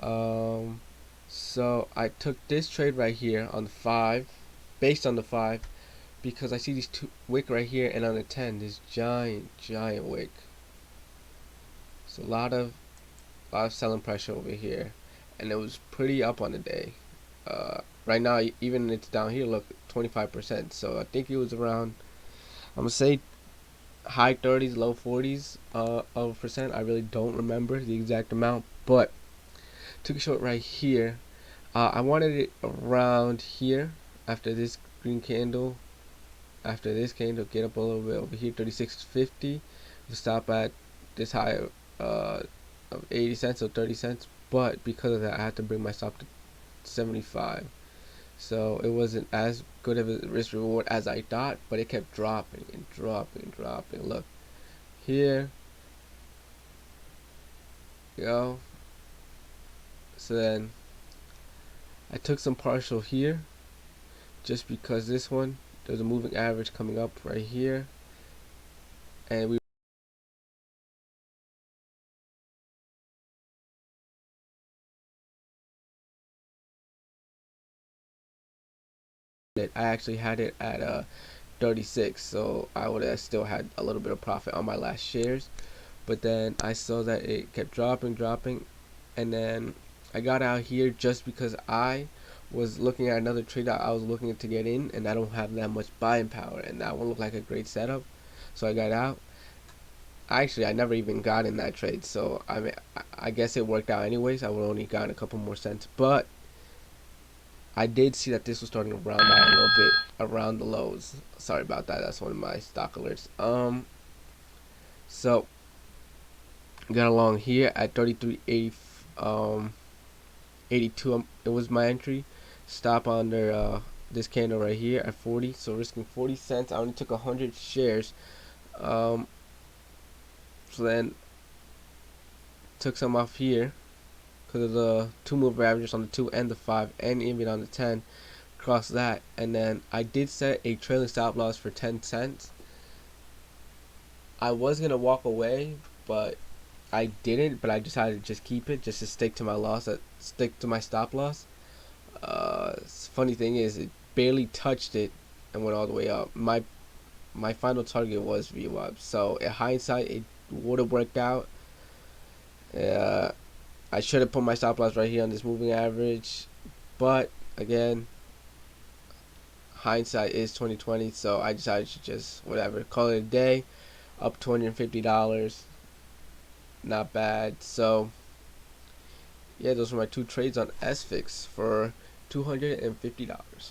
Um, so I took this trade right here on the 5, based on the 5, because I see these two wick right here, and on the 10, this giant wick. So a lot of selling pressure over here, and it was pretty up on the day. Right now, even it's down here, look, 25%. So I think it was around, I'm gonna say high 30s, low 40s of percent. I really don't remember the exact amount, but took a short right here. I wanted it around here after this green candle. After this candle, get up a little bit over here, 36.50. We stop at this high uh, of 80 cents or 30 cents. But because of that, I had to bring my stop to 75. So it wasn't as good of a risk reward as I thought, but it kept dropping and dropping and dropping. Look here, you know. So then I took some partial here, just because this one, there's a moving average coming up right here, and I actually had it at 36, so I would have still had a little bit of profit on my last shares. But then I saw that it kept dropping, and then I got out here just because I was looking at another trade that I was looking to get in, and I don't have that much buying power, and that one looked like a great setup, so I got out. Actually, I never even got in that trade, so I mean, I guess it worked out anyways. I would only gotten a couple more cents, but I did see that this was starting to round out a little bit around the lows. Sorry about that. That's one of my stock alerts. So got along here at 33.80, 82. It was my entry. Stop under this candle right here at 40. So risking 40 cents. I only took 100 shares. Um, so then took some off here because of the two move averages on the 2 and the 5, and even on the 10. Cross that, and then I did set a trailing stop loss for 10 cents. I was gonna walk away, but I didn't. But I decided to just keep it, just to stick to my loss, stick to my stop loss. Funny thing is, it barely touched it and went all the way up. My final target was VWAP, so in hindsight, it would have worked out. Uh, I should have put my stop loss right here on this moving average, but again, hindsight is 2020, so I decided to just whatever, call it a day. Up $250, not bad. So yeah, those were my two trades on Sfix for $250.